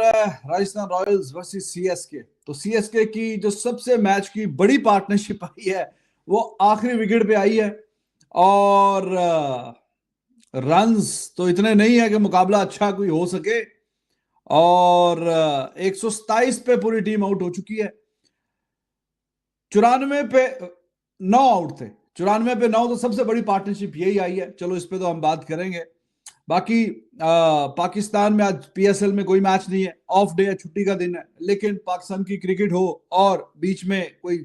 Rajasthan Royals versus CSK. तो CSK की जो सबसे मैच की बड़ी पार्टनरशिप आई है वो आखिरी विकेट पे आई है और रन्स तो इतने नहीं है कि मुकाबला अच्छा कोई हो सके और 127 पे पूरी टीम आउट हो चुकी है। 94 पे 9 आउट थे, 94 पे 9, तो सबसे बड़ी पार्टनरशिप यही आई है। चलो इस पे तो हम बात करेंगे। बाकी पाकिस्तान में आज पीएसएल में कोई मैच नहीं है, ऑफ डे है, छुट्टी का दिन है, लेकिन पाकिस्तान की क्रिकेट हो और बीच में कोई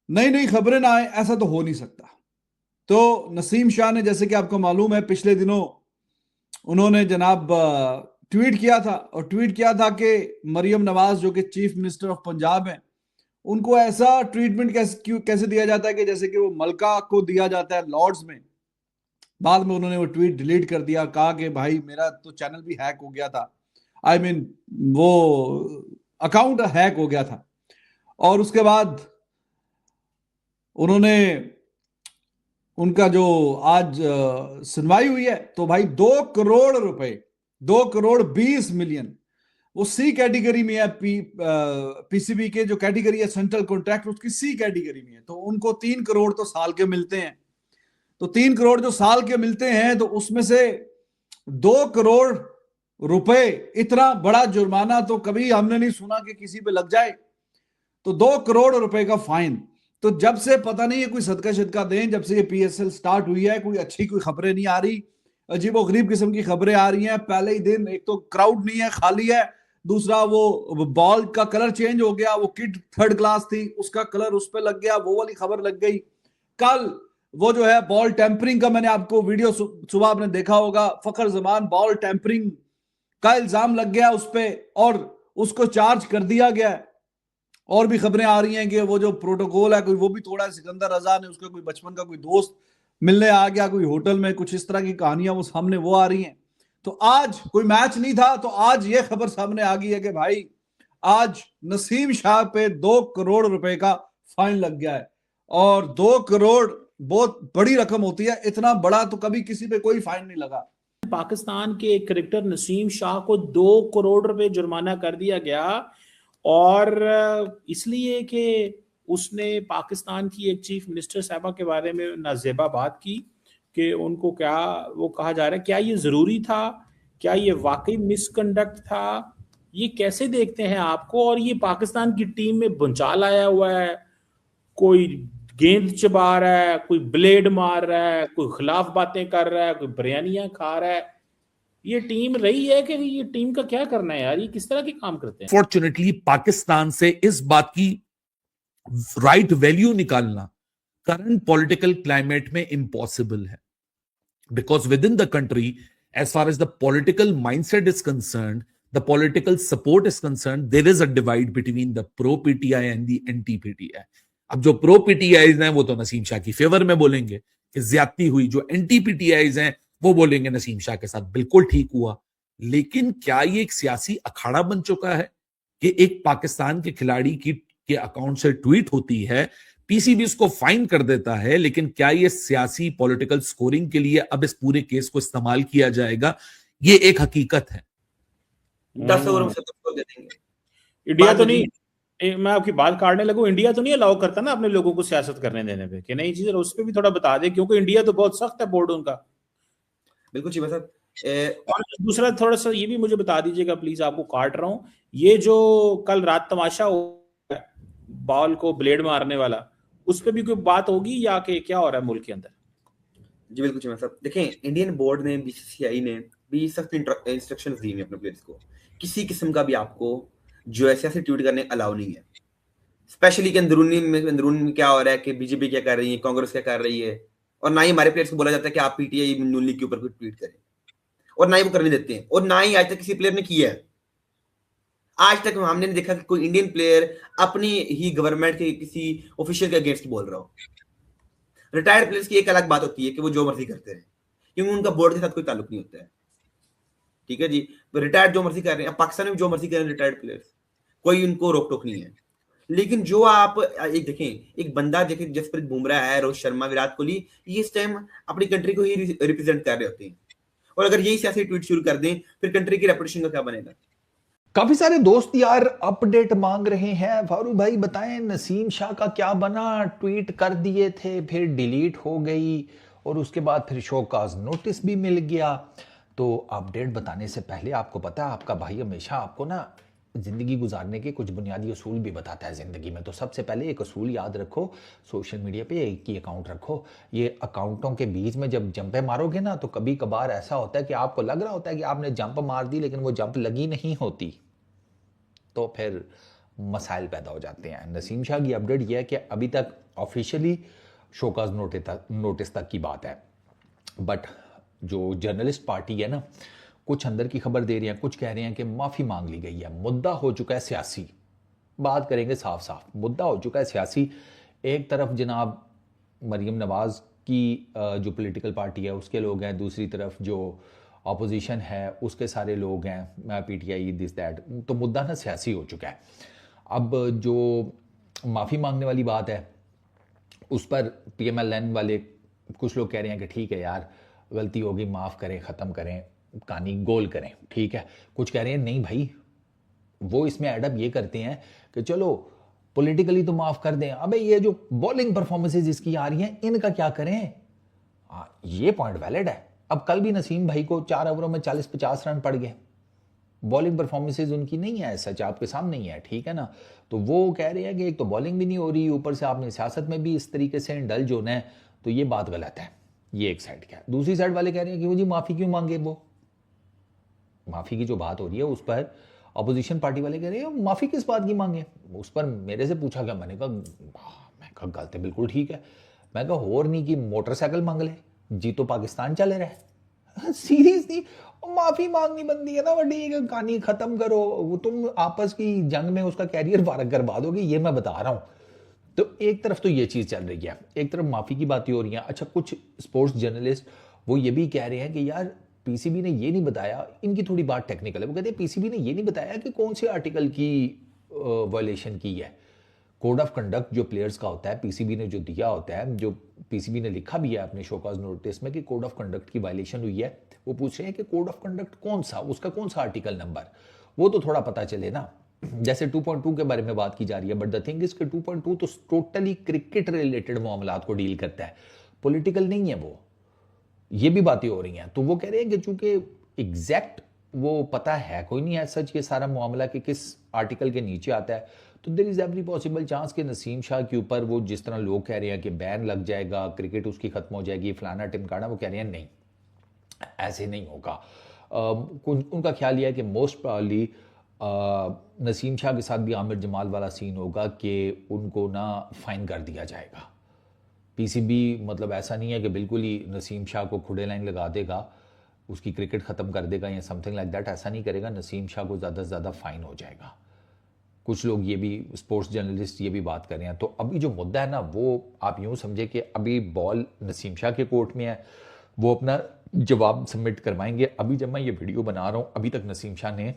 नई नई खबरें ना आए, ऐसा तो हो नहीं सकता। तो नसीम शाह ने, जैसे कि आपको मालूम है, पिछले दिनों उन्होंने जनाब ट्वीट किया था और ट्वीट किया था कि मरियम नवाज जो कि चीफ मिनिस्टर ऑफ पंजाब है, उनको ऐसा ट्रीटमेंट कैसे दिया जाता है कि जैसे कि वो मलका को दिया जाता है लॉर्ड्स में। बाद में उन्होंने वो ट्वीट डिलीट कर दिया, कहा कि भाई मेरा तो चैनल भी हैक हो गया था, आई मीन वो अकाउंट हैक हो गया था। और उसके बाद उन्होंने उनका जो आज सुनवाई हुई है, तो भाई 2 करोड़ रुपए, 2 करोड़ 20 मिलियन, वो सी कैटेगरी में है। पीसीबी के जो कैटेगरी है सेंट्रल कॉन्ट्रैक्ट, उसकी सी कैटेगरी में है। तो उनको 3 करोड़ तो साल के मिलते हैं। तो 3 करोड़ जो साल के मिलते हैं, तो उसमें से 2 करोड़ रुपए, इतना बड़ा जुर्माना तो कभी हमने नहीं सुना कि किसी पे लग जाए। तो 2 करोड़ रुपए का फाइन। तो जब से पता नहीं है कोई सदका शदका दें, जब से ये पीएसएल स्टार्ट हुई है, कोई अच्छी कोई खबरें नहीं आ रही, अजीबो गरीब किस्म की खबरें आ रही हैं। पहले ही दिन एक तो क्राउड नहीं है, खाली है। दूसरा वो बॉल का कलर चेंज हो गया, वो किड थर्ड क्लास थी, उसका कलर उस पर लग गया, वो वाली खबर लग गई। कल वो जो है बॉल टेम्परिंग का, मैंने आपको वीडियो सुबह आपने देखा होगा, फखर जमान बॉल टेम्परिंग का इल्जाम लग गया उस पर और उसको चार्ज कर दिया गया। और भी खबरें आ रही हैं कि वो जो प्रोटोकॉल है कोई वो भी थोड़ा, सिकंदर रजा ने उसका कोई बचपन का कोई दोस्त मिलने आ गया कोई होटल में, कुछ इस तरह की कहानियां वो सामने वो आ रही हैं। तो आज कोई मैच नहीं था, तो आज ये खबर सामने आ गई है कि भाई आज नसीम शाह पे 2 करोड़ रुपए का फाइन लग गया है। और 2 करोड़ बहुत बड़ी रकम होती है, इतना बड़ा तो कभी किसी पे कोई फाइन नहीं लगा। पाकिस्तान के एक क्रिकेटर नसीम शाह को 2 करोड़ रुपए जुर्माना कर दिया गया, और इसलिए कि उसने पाकिस्तान की एक चीफ मिनिस्टर साहबा के बारे में नाजेबा बात की कि उनको क्या वो कहा जा रहा है, क्या ये जरूरी था, क्या ये वाकई मिसकंडक्ट था, ये कैसे देखते हैं आपको? और ये पाकिस्तान की टीम में भूचाल आया हुआ है, कोई गेंद चबा रहा है, कोई ब्लेड मार रहा है, कोई खिलाफ बातें कर रहा है, कोई बिरयानियां खा रहा है। ये टीम रही है कि ये टीम का क्या करना है यार, ये किस तरह के काम करते हैं? फॉर्चुनेटली पाकिस्तान से इस बात की राइट वैल्यू निकालना करंट पॉलिटिकल क्लाइमेट में इम्पॉसिबल है, because within the country, as far as the political mindset is concerned, the political support is concerned, there is a divide between the pro PTI and the anti PTI. अब जो pro PTI's हैं वो तो नसीम शाह की favour में बोलेंगे कि ज्यादती हुई, जो एंटी पीटीआईज हैं वो बोलेंगे नसीम शाह के साथ बिल्कुल ठीक हुआ। लेकिन क्या ये एक सियासी अखाड़ा बन चुका है कि एक पाकिस्तान के खिलाड़ी की के अकाउंट से ट्वीट होती है, पीसीबी उसको फाइन कर देता है, लेकिन क्या ये सियासी पॉलिटिकल स्कोरिंग के लिए अब इस पूरे केस को इस्तेमाल किया जाएगा? ये एक हकीकत है। 10 ओवर में 70 दे देंगे। इंडिया तो नहीं, मैं आपकी बात काटने लगूं, इंडिया तो नहीं अलाउ करता ना अपने लोगों को सियासत करने देने पे, कि नहीं चीज उस पर भी थोड़ा बता दे, क्योंकि इंडिया तो बहुत सख्त है बोर्ड उनका। बिल्कुल जी साहब। और दूसरा थोड़ा सा ये भी मुझे बता दीजिएगा प्लीज, आपको काट रहा हूं, ये जो कल रात तमाशा हुआ बॉल को ब्लेड मारने वाला, उस पर भी कोई बात होगी या कि क्या हो रहा है मुल्क के अंदर? जी बिल्कुल जी साहब। देखें, इंडियन बोर्ड ने, बीसीसीआई ने भी सख्त इंस्ट्रक्शंस दी हैं अपने प्लेयर्स को, किसी किस्म का भी आपको जो ऐसे ट्वीट करने अलाउ नहीं है। स्पेशली कि अंदरूनी में क्या हो रहा है कि बीजेपी क्या कर रही है, कांग्रेस क्या कर रही है, और ना ही हमारे प्लेयर्स को बोला जाता है कि आप पीटीआई नून लीग के ऊपर कोई ट्वीट करें, और ना ही वो करने देते हैं, और ना ही आज तक किसी प्लेयर ने किया है। आज तक हमने नहीं देखा कि कोई इंडियन प्लेयर अपनी ही गवर्नमेंट के किसी ऑफिशियल के अगेंस्ट बोल रहा हो। रिटायर्ड प्लेयर्स की एक अलग बात होती है कि वो जो मर्जी करते रहे, क्योंकि उनका बोर्ड के साथ कोई ताल्लुक नहीं होता है। ठीक है जी, रिटायर्ड जो मर्जी कर रहे हैं, पाकिस्तान में जो मर्जी कर रहे हैं रिटायर्ड प्लेयर्स, कोई उनको रोक टोक नहीं है। लेकिन जो आप एक देखें, एक बंदा देखें, जसप्रीत बुमराह है, रोहित शर्मा, विराट कोहली, ये इस टाइम अपनी कंट्री को ही रिप्रेजेंट कर रहे होते हैं, और अगर यही सियासी ट्वीट शुरू कर दें, फिर कंट्री की रेपुटेशन का क्या बनेगा? काफी सारे दोस्त यार अपडेट मांग रहे हैं, फारूक भाई बताएं नसीम शाह का क्या बना। ट्वीट कर दिए थे, फिर डिलीट हो गई और उसके बाद फिर शोकाज नोटिस भी मिल गया। तो अपडेट बताने से पहले आपको पता है आपका भाई हमेशा आपको ना जिंदगी गुजारने के कुछ बुनियादी असूल भी बताता है जिंदगी में। तो सबसे पहले एक असूल याद रखो, सोशल मीडिया पे एक ही अकाउंट रखो। ये अकाउंटों के बीच में जब जंपे मारोगे ना तो कभी कभार ऐसा होता है कि आपको लग रहा होता है कि आपने जंप मार दी लेकिन वो जंप लगी नहीं होती, तो फिर मसाइल पैदा हो जाते हैं। नसीम शाह की अपडेट यह है कि अभी तक ऑफिशियली शोकाज नोटिस तक की बात है, बट जो जर्नलिस्ट पार्टी है ना, कुछ अंदर की खबर दे रही है, कुछ कह रहे हैं कि माफ़ी मांग ली गई है, मुद्दा हो चुका है सियासी। बात करेंगे साफ साफ, मुद्दा हो चुका है सियासी। एक तरफ जनाब मरीम नवाज़ की जो पॉलिटिकल पार्टी है उसके लोग हैं, दूसरी तरफ जो ऑपोजिशन है उसके सारे लोग हैं, पीटीआई दिस दैट। तो मुद्दा ना सियासी हो चुका है। अब जो माफ़ी मांगने वाली बात है उस पर PMLN वाले कुछ लोग कह रहे हैं कि ठीक है यार गलती होगी, माफ़ करें, ख़त्म करें, कहानी गोल करें, ठीक है। कुछ कह रहे हैं नहीं भाई, वो इसमें एडअप ये करते हैं कि चलो पॉलिटिकली तो माफ़ कर दें, अबे ये जो बॉलिंग परफॉर्मेंसेज इसकी आ रही हैं इनका क्या करें। ये पॉइंट वैलिड है। अब कल भी नसीम भाई को 4 ओवरों में 40-50 रन पड़ गए, बॉलिंग परफॉर्मेंसेज उनकी नहीं है, सच आपके सामने ही है, ठीक है ना। तो वो कह रहे हैं कि एक तो बॉलिंग भी नहीं हो रही, ऊपर से आपने सियासत में भी इस तरीके से इंडल्ज होना है, तो ये बात गलत है। ये एक साइड क्या है। दूसरी साइड वाले कह रहे हैं कि वो जी माफ़ी क्यों मांगे, वो माफ़ी की जो बात हो रही है उस पर अपोजिशन पार्टी वाले कह रहे हैं माफ़ी किस बात की मांगे। उस पर मेरे से पूछा गया, मैंने कहा गलत है, बिल्कुल ठीक है। मैं कहा और नहीं कि मोटरसाइकिल मांग ले जी, तो पाकिस्तान चले रहे। सीरियसली माफी मांगनी बनती है ना, बड़ी कहानी खत्म करो, वो तुम आपस की जंग में उसका कैरियर फारग करवा दोगे, ये मैं बता रहा हूं। तो एक तरफ तो ये चीज चल रही है, एक तरफ माफी की बातें हो रही हैं। अच्छा, कुछ स्पोर्ट्स जर्नलिस्ट वो ये भी कह रहे हैं कि यार पीसीबी ने ये नहीं बताया, इनकी थोड़ी बात टेक्निकल है, वो कहते हैं पीसीबी ने ये नहीं बताया कि कौन से आर्टिकल की वायलेशन की है। कोड ऑफ कंडक्ट जो प्लेयर्स का होता है, पीसीबी ने जो दिया होता है, जो पीसीबी ने लिखा भी है अपने शोकाज नोटिस में कि कोड ऑफ कंडक्ट की वायलेशन हुई है, वो पूछ रहे हैं कि कोड ऑफ कंडक्ट कौन सा, उसका कौन सा आर्टिकल नंबर, वो तो थोड़ा पता चले ना। जैसे 2.2 के बारे में बात की जा रही है, बट द थिंग इज कि 2.2 तो टोटली क्रिकेट रिलेटेड मामलात को डील करता है, पॉलिटिकल नहीं है वो। ये भी बातें हो रही हैं। तो वो कह रहे हैं कि चूंकि एग्जैक्ट वो पता है कोई नहीं है सच ये सारा मामला कि किस आर्टिकल के नीचे आता है, तो there is every possible chance कि नसीम शाह के ऊपर वो जिस तरह लोग कह रहे हैं कि बैन लग जाएगा, क्रिकेट उसकी खत्म हो जाएगी, फलाना टिमकाना, वो कह रहे हैं नहीं, ऐसे नहीं होगा। उनका ख्याल यह है कि मोस्ट प्रॉब्ली नसीम शाह के साथ भी आमिर जमाल वाला सीन होगा कि उनको ना फाइन कर दिया जाएगा। पीसीबी मतलब ऐसा नहीं है कि बिल्कुल ही नसीम शाह को खुड़े लाइन लगा देगा, उसकी क्रिकेट ख़त्म कर देगा या समथिंग लाइक दैट, ऐसा नहीं करेगा। नसीम शाह को ज़्यादा से ज़्यादा फाइन हो जाएगा। कुछ लोग ये भी, स्पोर्ट्स जर्नलिस्ट ये भी बात कर रहे हैं। तो अभी जो मुद्दा है ना, वो आप यूँ समझे कि अभी बॉल नसीम शाह के कोर्ट में है, वो अपना जवाब सबमिट करवाएंगे। अभी जब मैं ये वीडियो बना रहा हूँ अभी तक नसीम शाह ने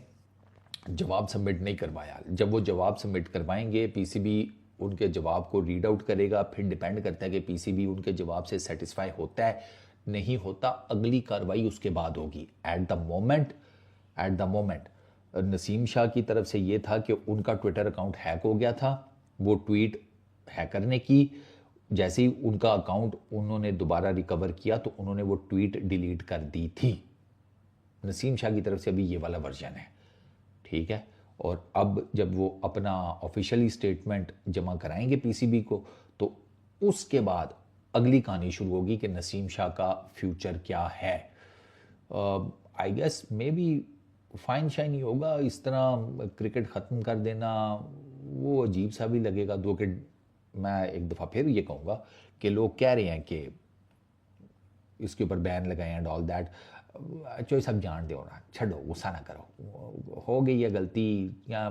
जवाब सबमिट नहीं करवाया। जब वो जवाब सबमिट करवाएंगे, पीसीबी उनके जवाब को रीड आउट करेगा, फिर डिपेंड करता है कि पीसीबी उनके जवाब से सेटिस्फाई होता है नहीं होता, अगली कार्रवाई उसके बाद होगी। At the moment Naseem Shah की तरफ से ये था कि उनका ट्विटर अकाउंट हैक हो गया था। वो ट्वीट हैकर ने की, जैसे ही उनका अकाउंट उन्होंने दोबारा रिकवर किया तो उन्होंने वो ट्वीट डिलीट कर दी थी। नसीम शाह की तरफ से अभी ये वाला वर्जन है, ठीक है। और अब जब वो अपना ऑफिशियली स्टेटमेंट जमा कराएंगे पीसीबी को, तो उसके बाद अगली कहानी शुरू होगी कि नसीम शाह का फ्यूचर क्या है। I guess maybe fine shine ही होगा। इस तरह क्रिकेट ख़त्म कर देना वो अजीब सा भी लगेगा। दो कि मैं एक दफ़ा फिर ये कहूँगा कि लोग कह रहे हैं कि इसके ऊपर बैन लगाएं एंड ऑल दैट, चो सब जान दो ना, छो, गुस्सा ना करो, हो गई है गलती, या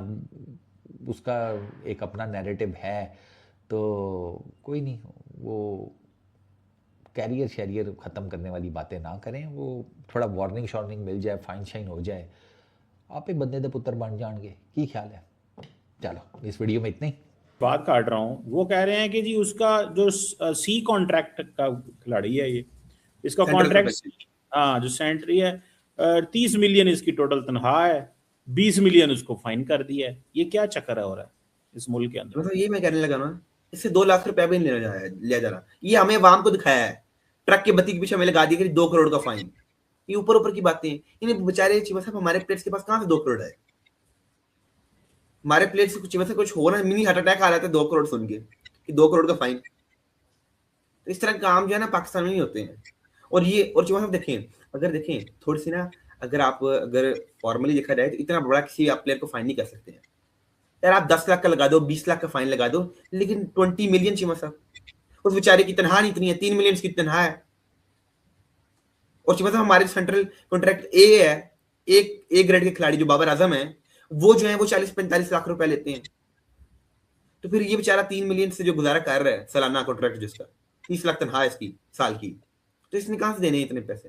उसका एक अपना नैरेटिव है तो कोई नहीं, वो कैरियर शैरियर ख़त्म करने वाली बातें ना करें। वो थोड़ा वार्निंग शॉर्निंग मिल जाए, फाइन शाइन हो जाए, आप एक बंदे दे पुत्र बन जाएंगे। की ख्याल है? चलो इस वीडियो में इतना ही, बात काट रहा हूँ। वो कह रहे हैं कि जी उसका जो सी कॉन्ट्रैक्ट का खिलाड़ी है ये, इसका कॉन्ट्रैक्ट, हाँ जो सेंट्री है, 30 मिलियन इसकी टोटल तनख्वाह है, 20 मिलियन उसको फाइन कर दिया है। ये क्या चक्कर हो रहा है इस मुल्क के अंदर? मतलब ये मैं कहने लगा ना, इससे 2 लाख रुपया भी नहीं लिया जा रहा। ये हमें अवाम को दिखाया है, ट्रक के बत्ती के पीछे हमें लगा दिया कि 2 करोड़ का फाइन। ये ऊपर ऊपर की बातें हैं। इन्हें बेचारे चीमा साहब, हमारे प्लेट्स के पास कहाँ से 2 करोड़ है? हमारे प्लेट्स से कुछ हो ना, मिनी हार्ट अटैक आ रहा था 2 करोड़ सुन के कि 2 करोड़ का फाइन। तो इस तरह के काम जो है ना पाकिस्तान में नहीं होते हैं। और चीमा साहब देखें, अगर देखें थोड़ी सी ना, अगर फॉर्मली देखा जाए तो इतना बड़ा किसी आप प्लेयर को फाइन नहीं कर सकते हैं यार। आप 10 लाख का लगा दो, 20 लाख का फाइन लगा दो, लेकिन 20 मिलियन चीमा साहब, उस बेचारे की तनख्वाह नहीं इतनी है, 3 मिलियन की तनख्वाह है। और चीमा साहब हमारे सेंट्रल कॉन्ट्रैक्ट ए है, ए ग्रेड के खिलाड़ी जो बाबर आजम है, वो जो है वो 40-45 लाख रुपए लेते हैं। तो फिर ये बेचारा 3 मिलियन से जो गुजारा कर रहा है सालाना कॉन्ट्रैक्ट, जिसका 30 लाख तनख्वाह है इसकी साल की, तो इसने कहां से देने इतने पैसे?